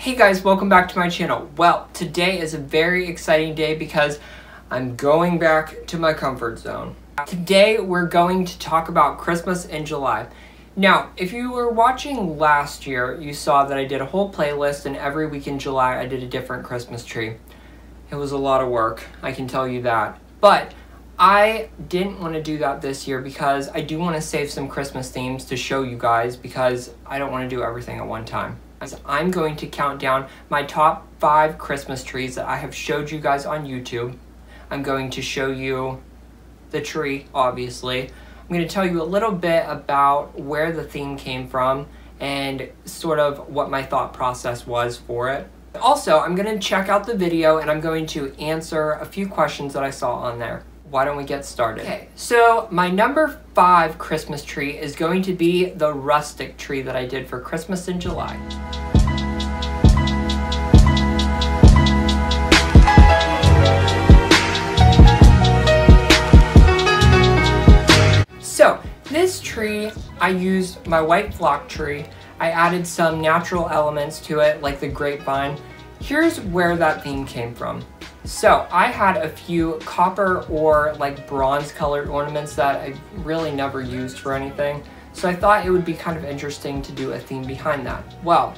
Hey guys, welcome back to my channel. Well, today is a very exciting day because I'm going back to my comfort zone. Today we're going to talk about Christmas in July. Now, if you were watching last year, you saw that I did a whole playlist and every week in July I did a different Christmas tree. It was a lot of work, I can tell you that. But I didn't want to do that this year because I do want to save some Christmas themes to show you guys because I don't want to do everything at one time. I'm going to count down my top 5 Christmas trees that I have showed you guys on YouTube. I'm going to show you the tree, obviously. I'm going to tell you a little bit about where the theme came from and sort of what my thought process was for it. Also, I'm going to check out the video and I'm going to answer a few questions that I saw on there. Why don't we get started? Okay, so my number 5 Christmas tree is going to be the rustic tree that I did for Christmas in July. So, this tree, I used my white flock tree. I added some natural elements to it, like the grapevine. Here's where that theme came from. So, I had a few copper or like bronze colored ornaments that I really never used for anything. So I thought it would be kind of interesting to do a theme behind that. Well,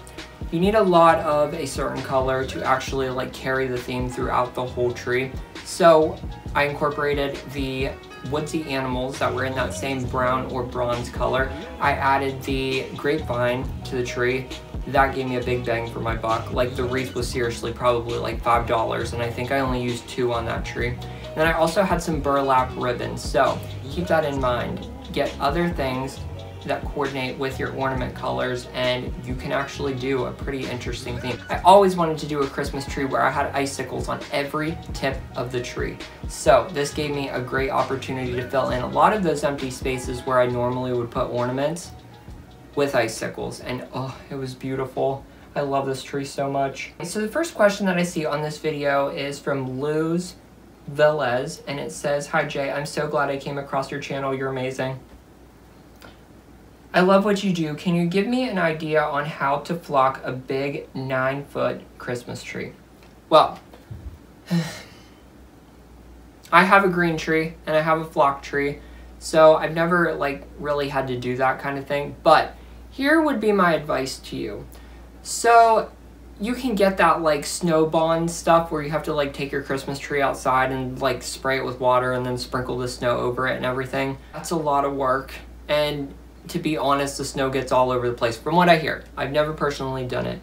you need a lot of a certain color to actually like carry the theme throughout the whole tree. So I incorporated the woodsy animals that were in that same brown or bronze color. I added the grapevine to the tree. That gave me a big bang for my buck. Like the wreath was seriously probably like $5 and I think I only used 2 on that tree. And then I also had some burlap ribbons, so keep that in mind. Get other things that coordinate with your ornament colors and you can actually do a pretty interesting theme. I always wanted to do a Christmas tree where I had icicles on every tip of the tree. So this gave me a great opportunity to fill in a lot of those empty spaces where I normally would put ornaments with icicles, and oh, it was beautiful. I love this tree so much. So the first question that I see on this video is from Luz Velez, and it says, "Hi Jay, I'm so glad I came across your channel, you're amazing. I love what you do. Can you give me an idea on how to flock a big 9-foot Christmas tree?" Well, I have a green tree and I have a flock tree, so I've never like really had to do that kind of thing, but here would be my advice to you. So you can get that like snow bond stuff where you have to like take your Christmas tree outside and like spray it with water and then sprinkle the snow over it and everything. That's a lot of work, and to be honest, the snow gets all over the place from what I hear. I've never personally done it.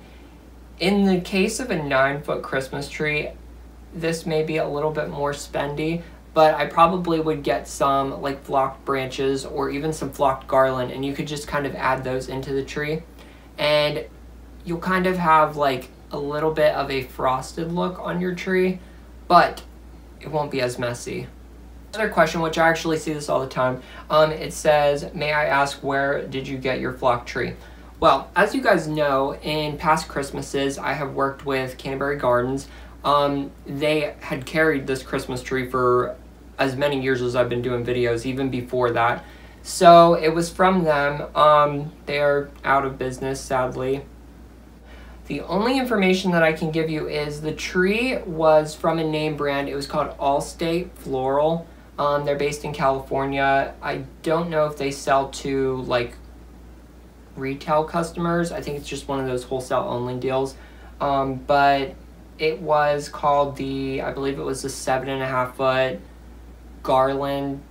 In the case of a 9-foot Christmas tree, this may be a little bit more spendy, but I probably would get some like flocked branches or even some flocked garland, and you could just kind of add those into the tree and you'll kind of have like a little bit of a frosted look on your tree, but it won't be as messy. Another question, which I actually see this all the time, it says, "May I ask, where did you get your flock tree?" Well, as you guys know, in past Christmases I have worked with Canterbury Gardens. They had carried this Christmas tree for as many years as I've been doing videos, even before that. So it was from them. They are out of business, sadly. The only information that I can give you is the tree was from a name brand. It was called Allstate Floral. They're based in California. I don't know if they sell to like retail customers. I think it's just one of those wholesale only deals. But it was called I believe it was the 7.5-foot garland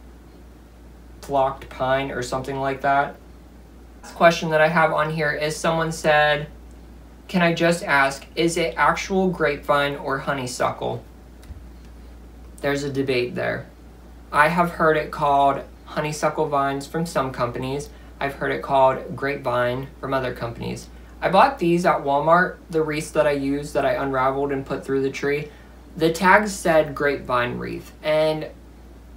flocked pine or something like that. Last question that I have on here is someone said, "Can I just ask, is it actual grapevine or honeysuckle?" There's a debate there. I have heard it called honeysuckle vines from some companies. I've heard it called grapevine from other companies. I bought these at Walmart, the wreaths that I used that I unraveled and put through the tree. The tags said grapevine wreath, and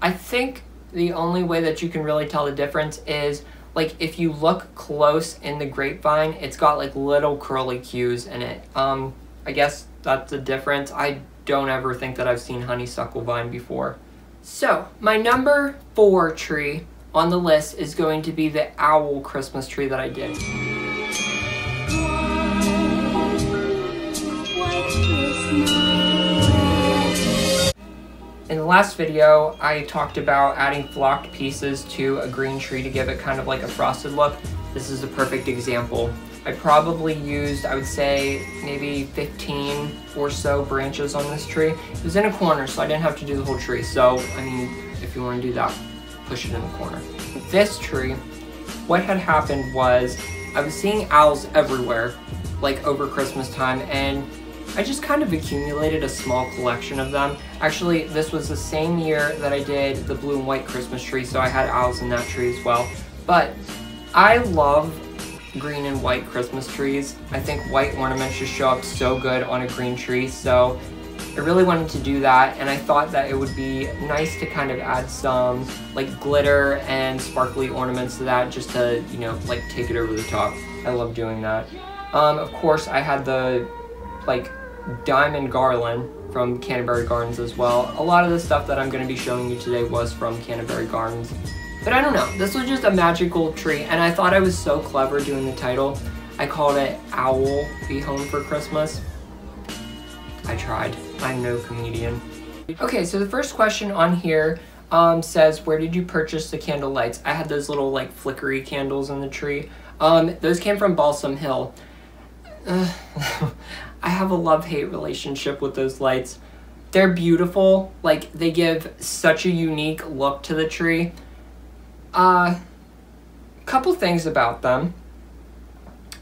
I think the only way that you can really tell the difference is like if you look close in the grapevine, it's got like little curly cues in it. I guess that's the difference. I don't ever think that I've seen honeysuckle vine before. So my number 4 tree on the list is going to be the owl Christmas tree that I did. last video, I talked about adding flocked pieces to a green tree to give it kind of like a frosted look. This is a perfect example. I probably used, I would say, maybe 15 or so branches on this tree. It was in a corner, so I didn't have to do the whole tree. So, I mean, if you want to do that, push it in the corner. This tree, what had happened was I was seeing owls everywhere, like over Christmas time, and I just kind of accumulated a small collection of them. Actually, this was the same year that I did the blue and white Christmas tree, so I had owls in that tree as well. But I love green and white Christmas trees. I think white ornaments just show up so good on a green tree, so I really wanted to do that, and I thought that it would be nice to kind of add some like glitter and sparkly ornaments to that, just to, you know, like take it over the top. I love doing that. Of course, I had the like diamond garland from Canterbury Gardens as well. A lot of the stuff that I'm going to be showing you today was from Canterbury Gardens. But I don't know, this was just a magical tree, and I thought I was so clever doing the title. I called it Owl Be Home for Christmas. I tried. I'm no comedian. Okay, so the first question on here says, where did you purchase the candle lights? I had those little like flickery candles in the tree. Those came from Balsam Hill. I have a love-hate relationship with those lights. They're beautiful, like they give such a unique look to the tree. Couple things about them.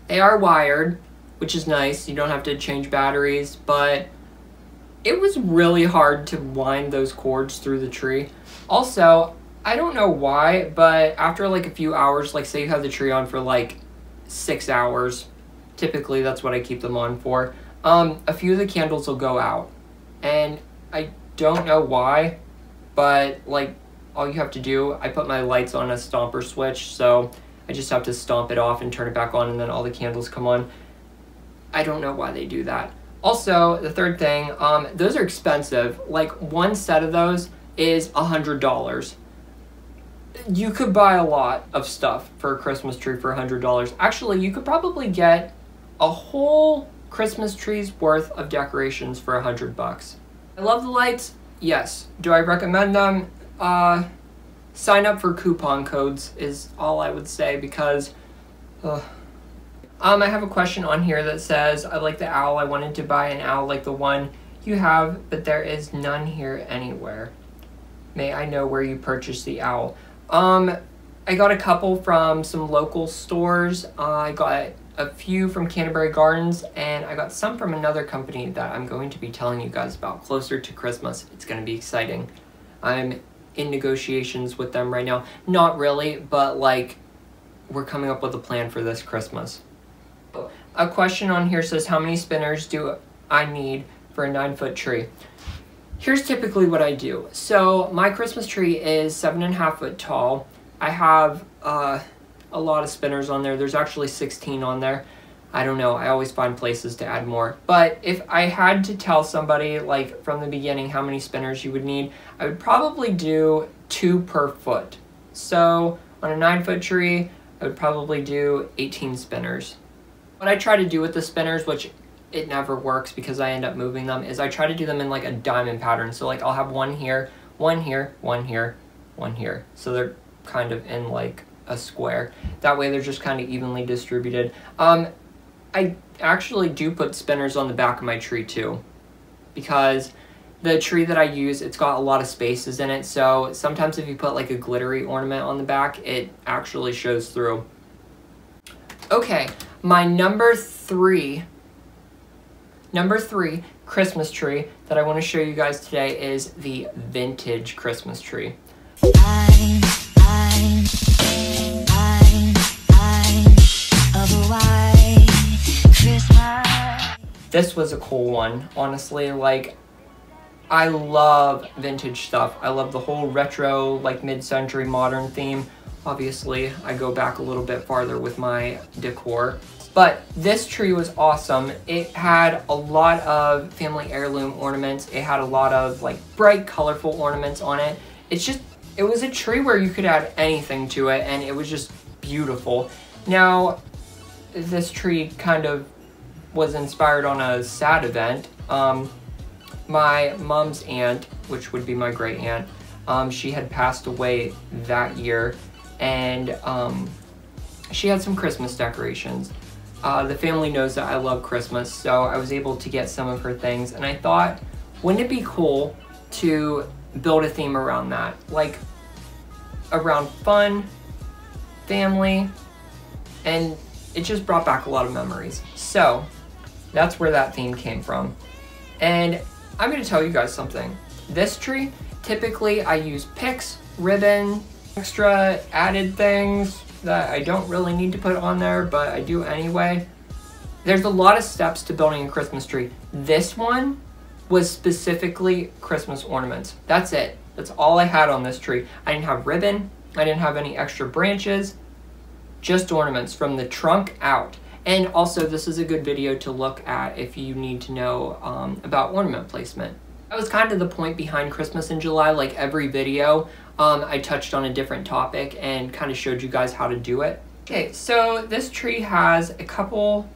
They are wired, which is nice. You don't have to change batteries, but it was really hard to wind those cords through the tree. Also, I don't know why, but after like a few hours, like say you have the tree on for like 6 hours, typically that's what I keep them on for, a few of the candles will go out. And I don't know why, but like all you have to do, I put my lights on a stomper switch, so I just have to stomp it off and turn it back on, and then all the candles come on. I don't know why they do that. Also, the third thing, those are expensive. Like one set of those is $100. You could buy a lot of stuff for a Christmas tree for $100. Actually, you could probably get a whole Christmas tree's worth of decorations for $100. I love the lights, yes. Do I recommend them? Sign up for coupon codes is all I would say, because I have a question on here that says, I like the owl. I wanted to buy an owl like the one you have, but there is none here anywhere. May I know where you purchased the owl? I got a couple from some local stores. I got a few from Canterbury Gardens, and I got some from another company that I'm going to be telling you guys about closer to Christmas. It's going to be exciting. I'm in negotiations with them right now. Not really, but like we're coming up with a plan for this Christmas. A question on here says, how many spinners do I need for a 9-foot tree? Here's typically what I do. So my Christmas tree is 7.5 foot tall. I have a lot of spinners on there. There's actually 16 on there. I don't know, I always find places to add more. But if I had to tell somebody like from the beginning how many spinners you would need, I would probably do 2 per foot. So on a 9-foot tree, I would probably do 18 spinners. What I try to do with the spinners, which it never works because I end up moving them, is I try to do them in like a diamond pattern. So like I'll have one here, one here, one here, one here. So they're kind of in like a square. That way they're just kind of evenly distributed. I actually do put spinners on the back of my tree too, because the tree that I use, it's got a lot of spaces in it, so sometimes if you put like a glittery ornament on the back, it actually shows through. Okay, my number three Christmas tree that I want to show you guys today is the vintage Christmas tree. This was a cool one, honestly. Like, I love vintage stuff. I love the whole retro, like mid-century modern theme. Obviously, I go back a little bit farther with my decor. But this tree was awesome. It had a lot of family heirloom ornaments. It had a lot of like bright, colorful ornaments on it. It was a tree where you could add anything to it, and it was just beautiful. Now, this tree kind of was inspired on a sad event. my mom's aunt, which would be my great aunt, she had passed away that year, and she had some Christmas decorations. The family knows that I love Christmas, so I was able to get some of her things, and I thought, wouldn't it be cool to build a theme around that? Like, around fun, family, and it just brought back a lot of memories. So, that's where that theme came from. And I'm gonna tell you guys something. This tree, typically I use picks, ribbon, extra added things that I don't really need to put on there, but I do anyway. There's a lot of steps to building a Christmas tree. This one was specifically Christmas ornaments. That's it. That's all I had on this tree. I didn't have ribbon. I didn't have any extra branches. Just ornaments from the trunk out. And also, this is a good video to look at if you need to know about ornament placement. That was kind of the point behind Christmas in July. Like every video, I touched on a different topic and kind of showed you guys how to do it. Okay, so this tree has a couple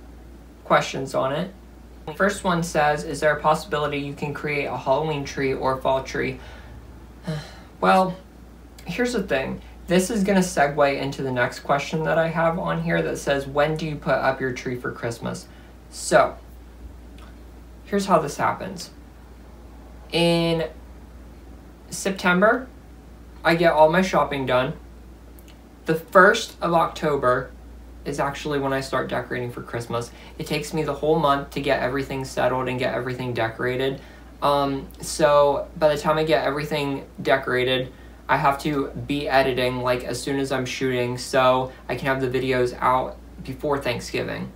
questions on it. The first one says, is there a possibility you can create a Halloween tree or a fall tree? Well, here's the thing. This is going to segue into the next question that I have on here that says, when do you put up your tree for Christmas? So, here's how this happens. In September, I get all my shopping done. The 1st of October is actually when I start decorating for Christmas. It takes me the whole month to get everything settled and get everything decorated. So by the time I get everything decorated, I have to be editing like as soon as I'm shooting so I can have the videos out before Thanksgiving.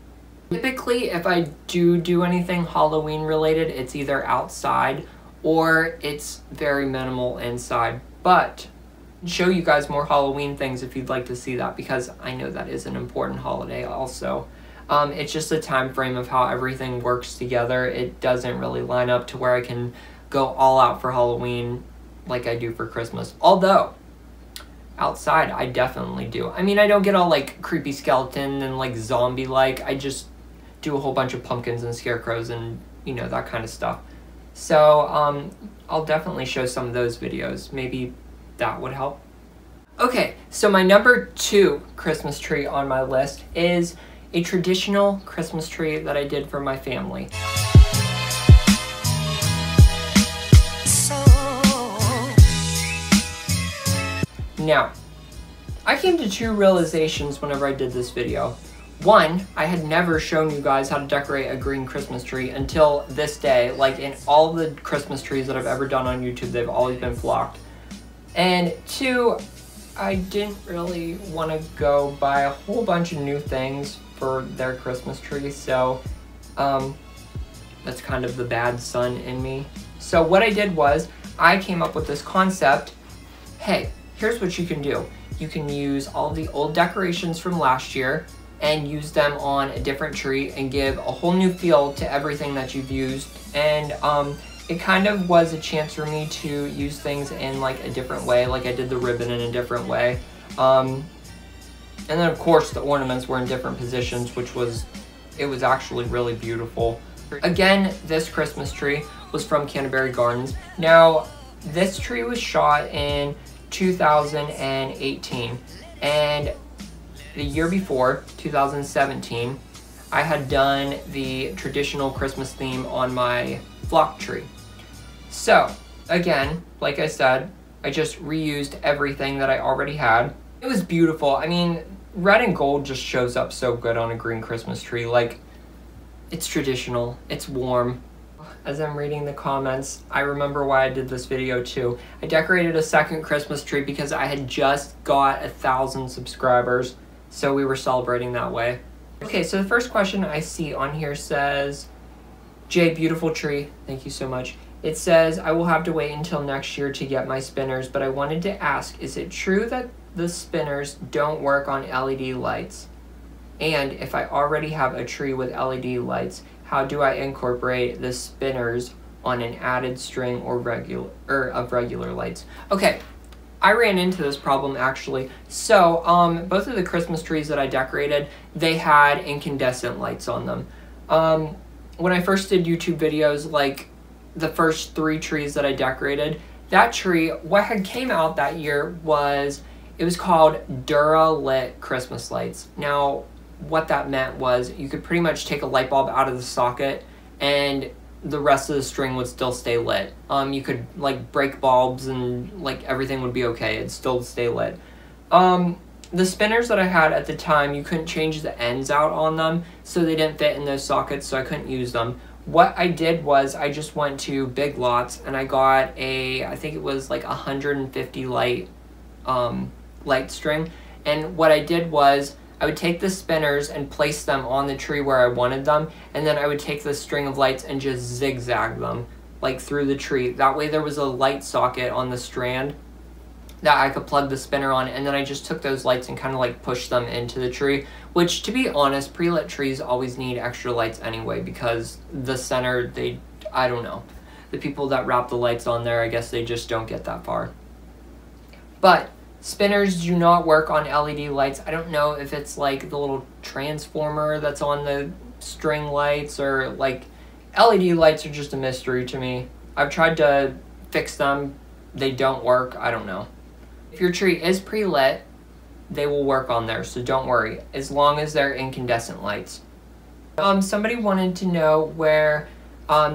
Typically, if I do anything Halloween related, it's either outside or it's very minimal inside. But I'll show you guys more Halloween things if you'd like to see that, because I know that is an important holiday also. It's just a time frame of how everything works together. It doesn't really line up to where I can go all out for Halloween like I do for Christmas. Although, outside, I definitely do. I mean, I don't get all like creepy skeleton and like zombie-like. I just do a whole bunch of pumpkins and scarecrows and, you know, that kind of stuff. So, I'll definitely show some of those videos. Maybe that would help. Okay, so my number 2 Christmas tree on my list is a traditional Christmas tree that I did for my family. Now, I came to 2 realizations whenever I did this video. One, I had never shown you guys how to decorate a green Christmas tree until this day. Like in all the Christmas trees that I've ever done on YouTube, they've always been flocked. And 2, I didn't really want to go buy a whole bunch of new things for their Christmas tree, so that's kind of the bad son in me. So what I did was, I came up with this concept. Hey, here's what you can do. You can use all the old decorations from last year and use them on a different tree and give a whole new feel to everything that you've used. And it kind of was a chance for me to use things in like a different way, like I did the ribbon in a different way. And then of course the ornaments were in different positions, which was, it was actually really beautiful. Again, this Christmas tree was from Canterbury Gardens. Now, this tree was shot in 2018, and the year before, 2017, I had done the traditional Christmas theme on my flock tree. So, again, like I said, I just reused everything that I already had. It was beautiful. I mean, red and gold just shows up so good on a green Christmas tree. Like, it's traditional, it's warm. As I'm reading the comments, I remember why I did this video too. I decorated a second Christmas tree because I had just got 1,000 subscribers, so we were celebrating that way. Okay, so the first question I see on here says, Jay, beautiful tree, thank you so much. It says, I will have to wait until next year to get my spinners, but I wanted to ask, is it true that the spinners don't work on LED lights? And if I already have a tree with LED lights, how do I incorporate the spinners on an added string or regular lights? Okay, I ran into this problem actually. So, both of the Christmas trees that I decorated, they had incandescent lights on them. When I first did YouTube videos, like the first 3 trees that I decorated. That tree, what had came out that year was, it was called Dura Lit Christmas lights. Now, what that meant was you could pretty much take a light bulb out of the socket and the rest of the string would still stay lit. You could like break bulbs and like everything would be okay. It'd still stay lit. The spinners that I had at the time, you couldn't change the ends out on them, so they didn't fit in those sockets, so I couldn't use them. What I did was I just went to Big Lots and I got I think it was like 150 light string. And what I did was I would take the spinners and place them on the tree where I wanted them, and then I would take the string of lights and just zigzag them like through the tree. That way there was a light socket on the strand that I could plug the spinner on, and then I just took those lights and kind of like pushed them into the tree, which, to be honest, pre-lit trees always need extra lights anyway, because the center, I don't know. The people that wrap the lights on there, I guess they just don't get that far. But spinners do not work on LED lights. I don't know if it's like the little transformer that's on the string lights, or like LED lights are just a mystery to me. I've tried to fix them. They don't work. I don't know. If your tree is pre-lit, they will work on there, so don't worry, as long as they're incandescent lights. Somebody wanted to know where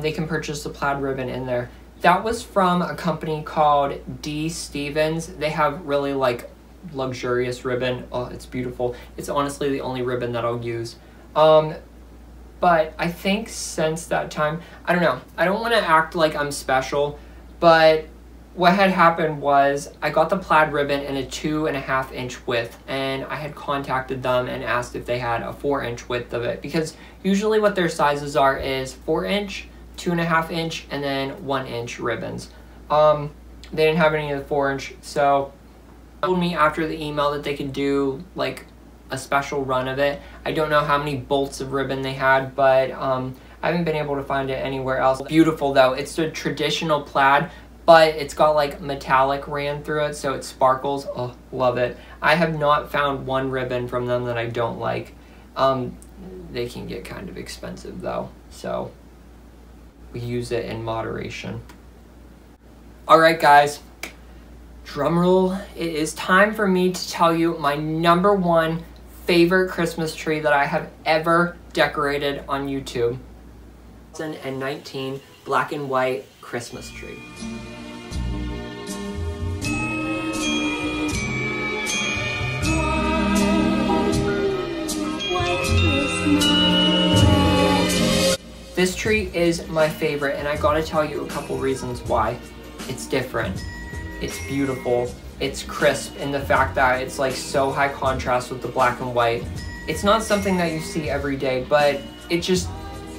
they can purchase the plaid ribbon in there. That was from a company called D. Stevens. They have really like luxurious ribbon. Oh, it's beautiful. It's honestly the only ribbon that I'll use. But I think since that time, I don't know. I don't want to act like I'm special, but what had happened was I got the plaid ribbon in a 2.5 inch width, and I had contacted them and asked if they had a 4 inch width of it, because usually what their sizes are is 4 inch, 2.5 inch, and then 1 inch ribbons. They didn't have any of the 4 inch, so they told me after the email that they could do like a special run of it. I don't know how many bolts of ribbon they had, but I haven't been able to find it anywhere else. Beautiful though. It's the traditional plaid, but it's got like metallic ran through it, so it sparkles. Oh, love it. I have not found one ribbon from them that I don't like. They can get kind of expensive though, so we use it in moderation. All right, guys, drum roll. It is time for me to tell you my #1 favorite Christmas tree that I have ever decorated on YouTube. 2019 black and white Christmas tree. This tree is my favorite, and I gotta tell you a couple reasons why. It's different, it's beautiful, it's crisp in the fact that it's like so high contrast with the black and white. It's not something that you see every day, but it just,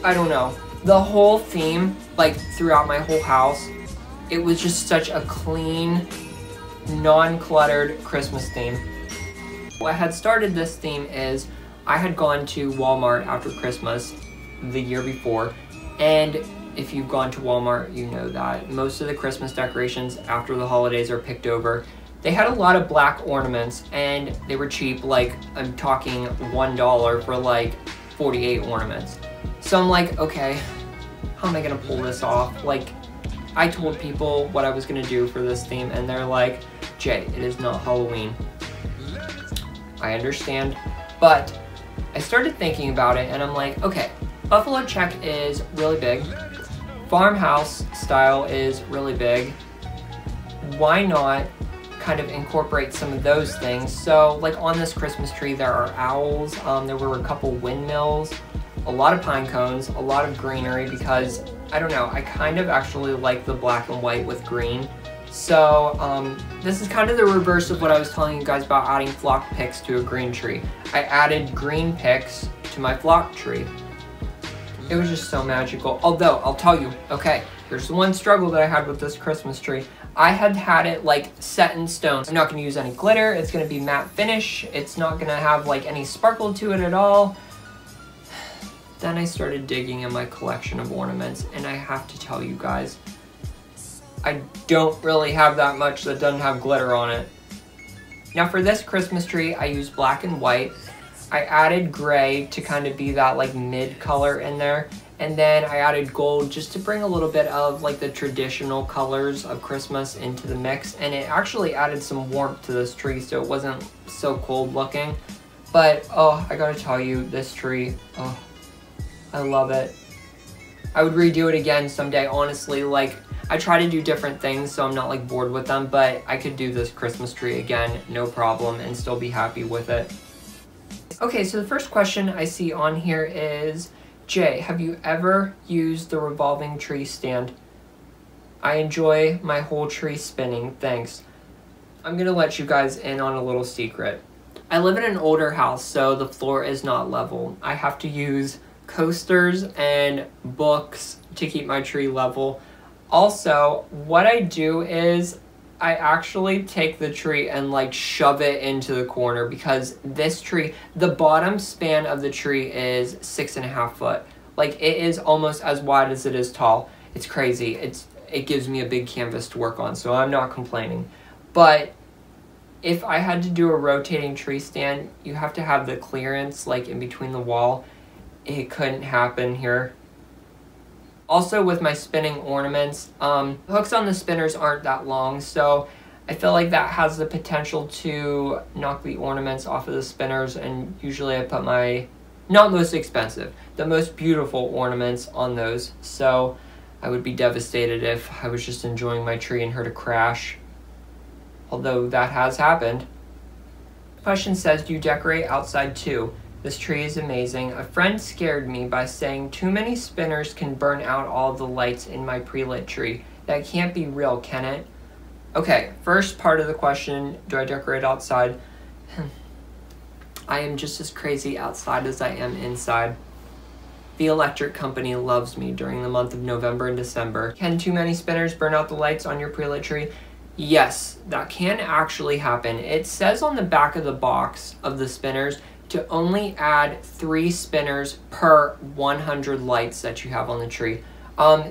I don't know. The whole theme, like throughout my whole house, it was just such a clean, non-cluttered Christmas theme. What had started this theme is I had gone to Walmart after Christmas the year before, and if you've gone to Walmart, you know that most of the Christmas decorations after the holidays are picked over. They had a lot of black ornaments, and they were cheap, like I'm talking $1 for like 48 ornaments. So I'm like, okay, how am I gonna pull this off? Like, I told people what I was gonna do for this theme, and they're like, Jay, it is not Halloween. I understand, but I started thinking about it, and I'm like, okay, buffalo check is really big. Farmhouse style is really big. Why not kind of incorporate some of those things? So, like on this Christmas tree, there are owls, there were a couple windmills, a lot of pine cones, a lot of greenery, because, I don't know, I kind of actually like the black and white with green. So, this is kind of the reverse of what I was telling you guys about adding flock picks to a green tree. I added green picks to my flock tree. It was just so magical. Although, I'll tell you, okay, here's the one struggle that I had with this Christmas tree. I had it like set in stone. I'm not gonna use any glitter. It's gonna be matte finish. It's not gonna have like any sparkle to it at all. Then I started digging in my collection of ornaments, and I have to tell you guys, I don't really have that much that doesn't have glitter on it. Now for this Christmas tree, I used black and white. I added gray to kind of be that like mid color in there. And then I added gold just to bring a little bit of like the traditional colors of Christmas into the mix. And it actually added some warmth to this tree so it wasn't so cold looking. But, oh, I gotta tell you, this tree, oh, I love it. I would redo it again someday, honestly. Like, I try to do different things so I'm not like bored with them, but I could do this Christmas tree again, no problem, and still be happy with it. Okay, so the first question I see on here is, Jay, have you ever used the revolving tree stand? I enjoy my whole tree spinning, thanks. I'm gonna let you guys in on a little secret. I live in an older house, so the floor is not level. I have to use coasters and books to keep my tree level. Also, what I do is I actually take the tree and like shove it into the corner because this tree, the bottom span of the tree is 6.5 foot. Like it is almost as wide as it is tall. It's crazy. It gives me a big canvas to work on, so I'm not complaining. But if I had to do a rotating tree stand, you have to have the clearance like in between the wall. It couldn't happen here. Also with my spinning ornaments, hooks on the spinners aren't that long, so I feel like that has the potential to knock the ornaments off of the spinners, and usually I put my, not most expensive, the most beautiful ornaments on those, so I would be devastated if I was just enjoying my tree and heard a crash. Although that has happened. The question says, do you decorate outside too? This tree is amazing. A friend scared me by saying too many spinners can burn out all the lights in my pre-lit tree. That can't be real, can it? Okay, first part of the question, do I decorate outside? I am just as crazy outside as I am inside. The electric company loves me during the month of November and December. Can too many spinners burn out the lights on your pre-lit tree? Yes, that can actually happen. It says on the back of the box of the spinners to only add 3 spinners per 100 lights that you have on the tree.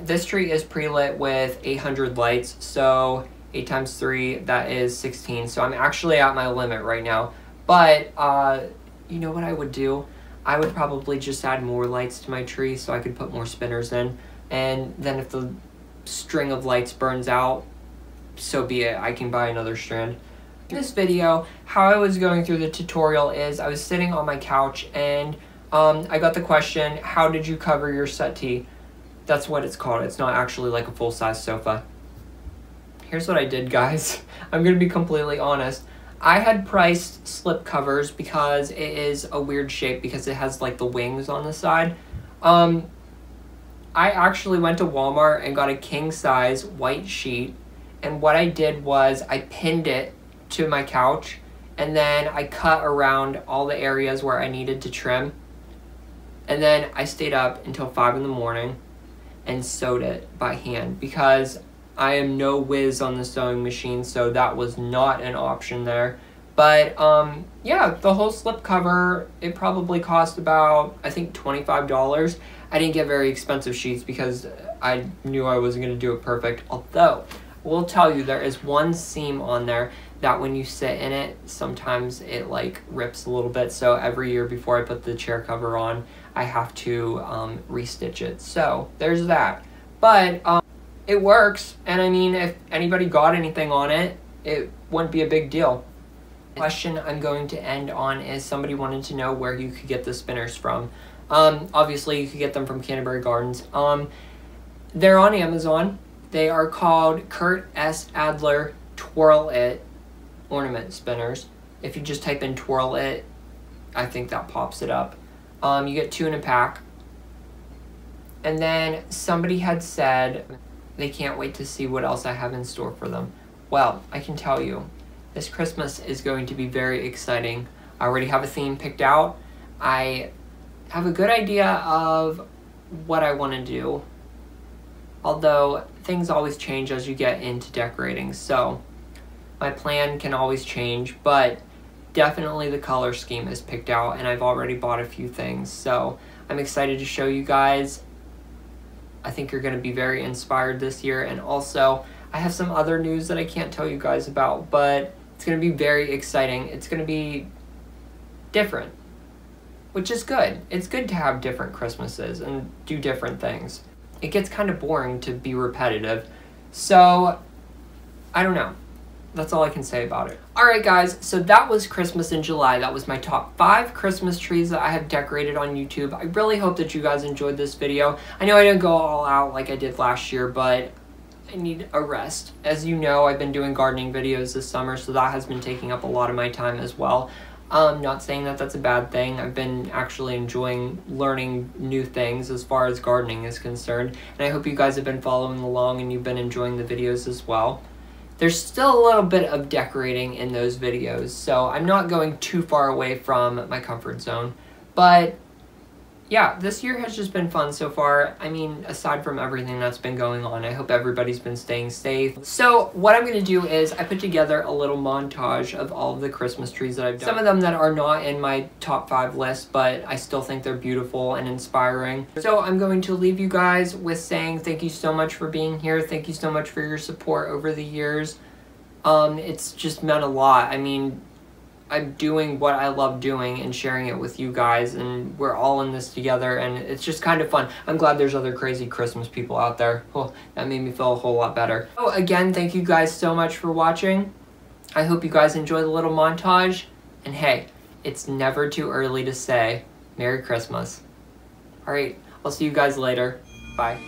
This tree is pre-lit with 800 lights, so 8 times 3, that is 16. So I'm actually at my limit right now. But you know what I would do? I would probably just add more lights to my tree so I could put more spinners in. And then if the string of lights burns out, so be it. I can buy another strand. In this video, how I was going through the tutorial is I was sitting on my couch and I got the question, how did you cover your settee? That's what it's called. It's not actually like a full-size sofa. Here's what I did, guys. I'm going to be completely honest. I had priced slip covers because it is a weird shape because it has like the wings on the side. I actually went to Walmart and got a king-size white sheet. And what I did was I pinned it to my couch and then I cut around all the areas where I needed to trim. And then I stayed up until 5 in the morning and sewed it by hand because I am no whiz on the sewing machine, so that was not an option there. But yeah, the whole slip cover, it probably cost about, I think, $25. I didn't get very expensive sheets because I knew I wasn't going to do it perfect. Although, I will tell you, there is one seam on there that when you sit in it, sometimes it like rips a little bit. So every year before I put the chair cover on, I have to restitch it. So there's that. But it works. And I mean, if anybody got anything on it, it wouldn't be a big deal. The question I'm going to end on is somebody wanted to know where you could get the spinners from. Obviously, you could get them from Canterbury Gardens. They're on Amazon. They are called Kurt S. Adler Twirl It ornament spinners. If you just type in Twirl It, I think that pops it up. You get 2 in a pack. And then somebody had said they can't wait to see what else I have in store for them. Well, I can tell you, this Christmas is going to be very exciting. I already have a theme picked out. I have a good idea of what I want to do. Although things always change as you get into decorating, so my plan can always change, but definitely the color scheme is picked out and I've already bought a few things, so I'm excited to show you guys. I think you're going to be very inspired this year, and also I have some other news that I can't tell you guys about, but it's going to be very exciting. It's going to be different. which is good. It's good to have different Christmases and do different things. It gets kind of boring to be repetitive. So, I don't know. That's all I can say about it. Alright guys, so that was Christmas in July. That was my top 5 Christmas trees that I have decorated on YouTube. I really hope that you guys enjoyed this video. I know I didn't go all out like I did last year, but I need a rest. As you know, I've been doing gardening videos this summer, so that has been taking up a lot of my time as well. Not saying that that's a bad thing. I've been actually enjoying learning new things as far as gardening is concerned, and I hope you guys have been following along and you've been enjoying the videos as well. There's still a little bit of decorating in those videos, so I'm not going too far away from my comfort zone. But yeah, this year has just been fun so far. I mean, aside from everything that's been going on, I hope everybody's been staying safe. So what I'm going to do is I put together a little montage of all of the Christmas trees that I've done. Some of them that are not in my top 5 list, but I still think they're beautiful and inspiring. So I'm going to leave you guys with saying thank you so much for being here. Thank you so much for your support over the years. It's just meant a lot. I mean, I'm doing what I love doing and sharing it with you guys, and we're all in this together, and it's just kind of fun. I'm glad there's other crazy Christmas people out there. Oh, that made me feel a whole lot better. So again, thank you guys so much for watching. I hope you guys enjoy the little montage, and hey, it's never too early to say Merry Christmas. Alright, I'll see you guys later. Bye.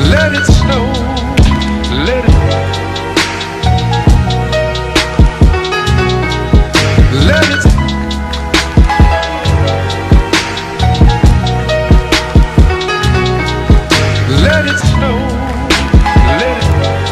Let it snow, let it